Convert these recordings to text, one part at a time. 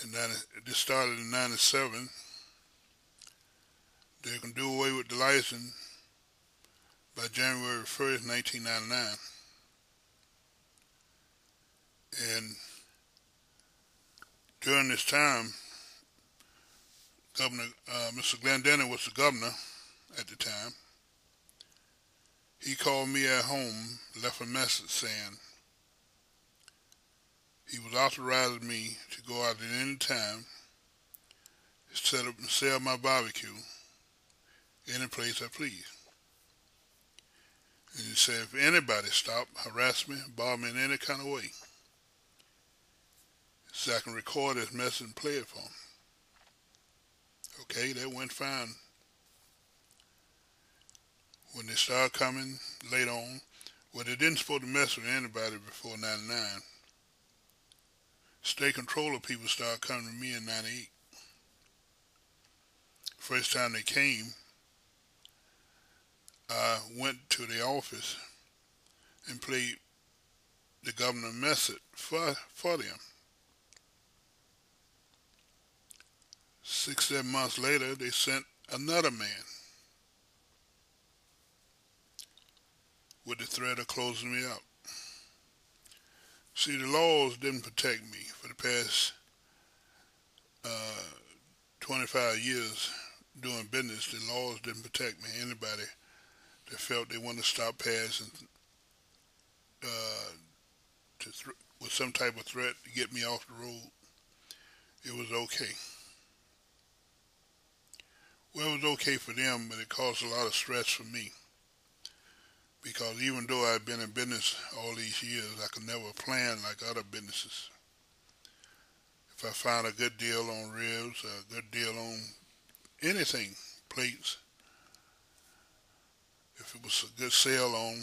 And this started in '97. They can do away with the license by January 1st, 1999. And during this time, Governor Mr. Glendinning was the governor at the time. He called me at home, left a message saying he was authorizing me to go out at any time, set up and sell my barbecue any place I please. And he said if anybody stopped, harassed me, bothered me in any kind of way, so I can record this message and play it for him. Okay, that went fine. When they started coming later on, well, they didn't supposed to mess with anybody before '99. State controller people started coming to me in '98. First time they came, I went to the office and played the governor's message for them. 6, 7 months later, they sent another man with the threat of closing me up. See, the laws didn't protect me for the past uh, 25 years doing business. The laws didn't protect me. Anybody that felt they wanted to stop passing uh, with some type of threat to get me off the road, it was okay. Well, it was okay for them, but it caused a lot of stress for me because even though I've been in business all these years, I could never plan like other businesses. If I found a good deal on ribs, a good deal on anything, plates, if it was a good sale on,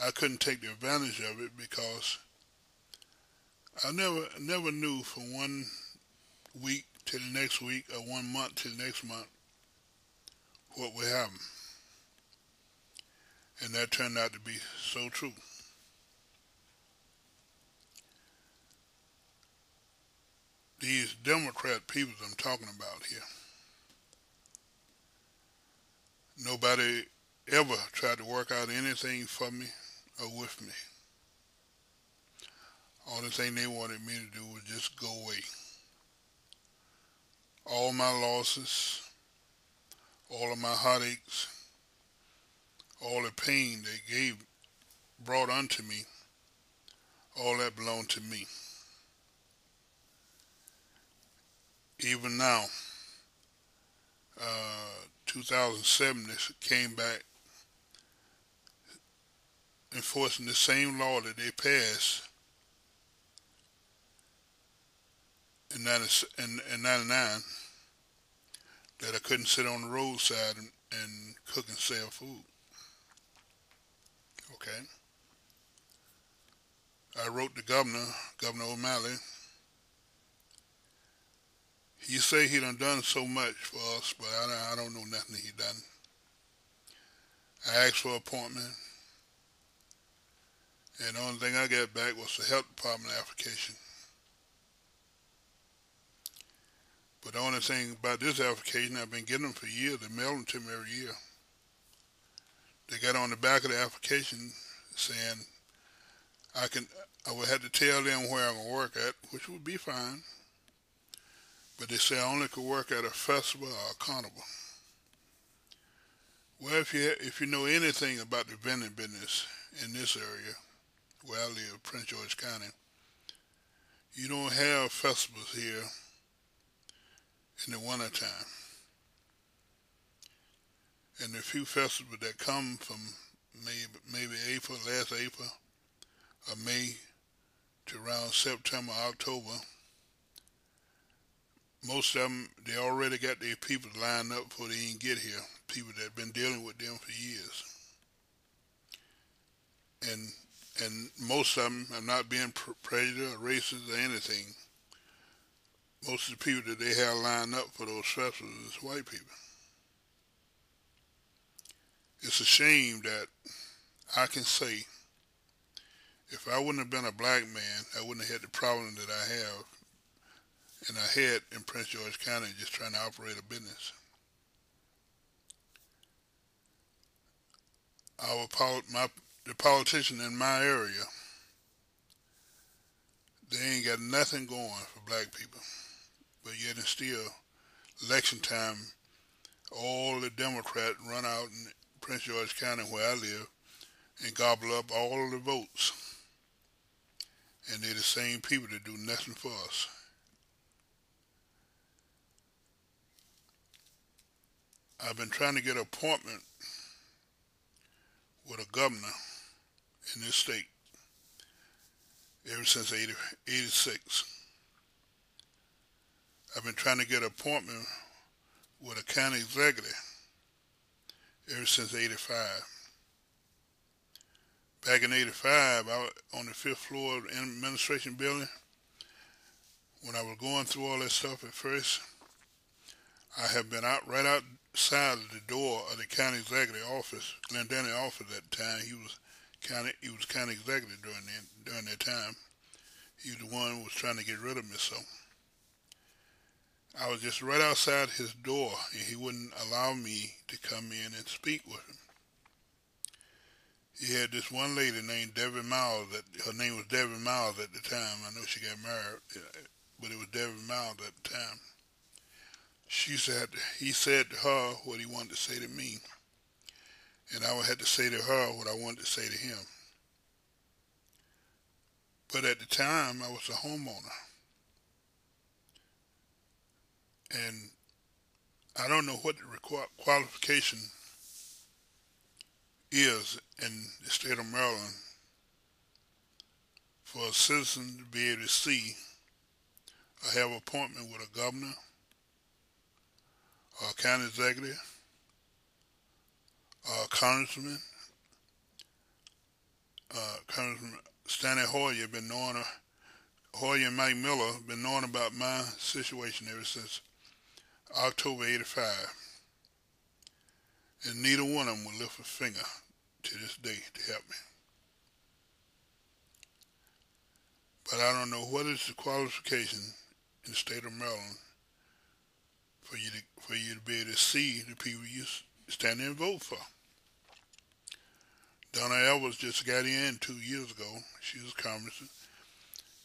I couldn't take the advantage of it because I never knew from one week to the next week or 1 month to the next month what would happen. And that turned out to be so true. These Democrat people I'm talking about here, nobody ever tried to work out anything for me or with me. Only thing they wanted me to do was just go away. All my losses, all of my heartaches, all the pain they brought unto me, all that belonged to me. Even now, 2007, they came back enforcing the same law that they passed in '99, that I couldn't sit on the roadside and cook and sell food. Okay. I wrote the governor, Governor O'Malley. He say he done so much for us, but I don't know nothing he done. I asked for an appointment, and the only thing I got back was the health department application. But the only thing about this application, I've been getting them for years. They mail them to me every year. They got on the back of the application saying I would have to tell them where I'm gonna work at, which would be fine. But they say I only could work at a festival or a carnival. Well, if you know anything about the vending business in this area where I live, Prince George County, you don't have festivals here in the wintertime. And the few festivals that come from maybe April, last April, or May to around September, October, most of them, they already got their people lined up before they even get here. People that have been dealing with them for years. And most of them are not being prejudiced or racist or anything. Most of the people that they have lined up for those festivals is white people. It's a shame that I can say if I wouldn't have been a black man, I wouldn't have had the problem that I have and I had in Prince George County just trying to operate a business. The politician in my area, they ain't got nothing going for black people. But yet and still, election time, all the Democrats run out in Prince George County where I live and gobble up all of the votes. And they're the same people that do nothing for us. I've been trying to get an appointment with a governor in this state ever since 86. I've been trying to get an appointment with a county executive ever since 85. Back in 85, I was on the fifth floor of the administration building. When I was going through all that stuff at first, I have been right outside of the door of the county executive office, Glenn Denny office at the time. He was county executive during that time. He was the one who was trying to get rid of me, so I was just right outside his door, and he wouldn't allow me to come in and speak with him. He had this one lady named Debbie Miles. Her name was Debbie Miles at the time. I know she got married, but it was Debbie Miles at the time. He said to her what he wanted to say to me, and I would have to say to her what I wanted to say to him. But at the time, I was a homeowner, and I don't know what the qualification is in the state of Maryland for a citizen to be able to see or have an appointment with a governor or a county executive or a congressman. Congressman Stanley Hoyer been knowing Hoyer and Mike Miller been knowing about my situation ever since October 85. And neither one of them will lift a finger to this day to help me. But I don't know what is the qualification in the state of Maryland for you to be able to see the people you stand there and vote for. Donna Elvis just got in 2 years ago. She was a congressman.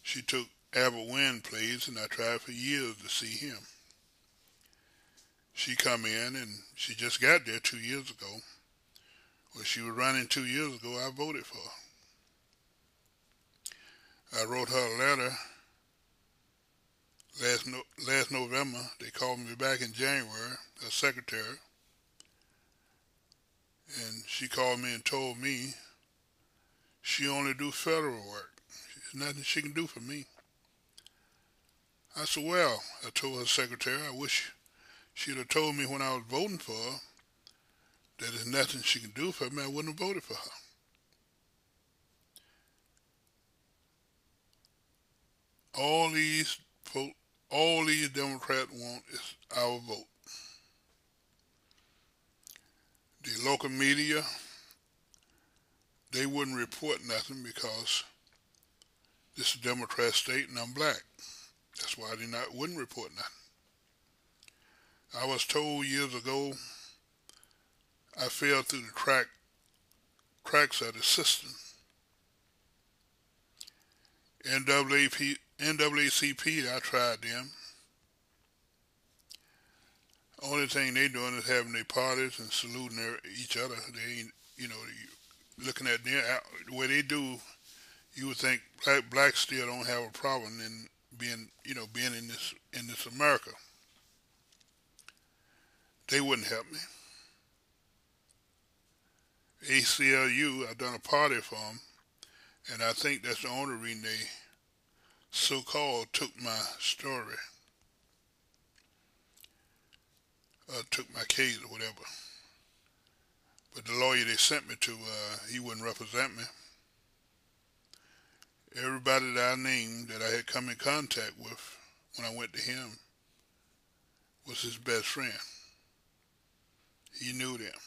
She took Albert Wynn place, and I tried for years to see him. She come in, and she just got there 2 years ago. When she was running 2 years ago, I voted for her. I wrote her a letter last November. They called me back in January, her secretary, and she called me and told me she only do federal work. There's nothing she can do for me. I said, well, I told her secretary, I wish she'd have told me when I was voting for her that there's nothing she can do for me. I wouldn't have voted for her. All these Democrats want is our vote. The local media, they wouldn't report nothing because this is a Democrat state and I'm black. That's why they wouldn't report nothing. I was told years ago I fell through the cracks of the system. NAACP, I tried them. Only thing they doing is having their parties and saluting each other. They ain't, looking at them the way they do. You would think blacks still don't have a problem in being in this America. They wouldn't help me. ACLU, I done a party for them, and I think that's the only reason they so-called took my story, took my case or whatever. But the lawyer they sent me to, he wouldn't represent me. Everybody that I named that I had come in contact with when I went to him was his best friend. He knew them.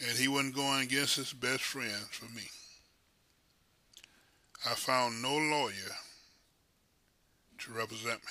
And he wasn't going against his best friends for me. I found no lawyer to represent me.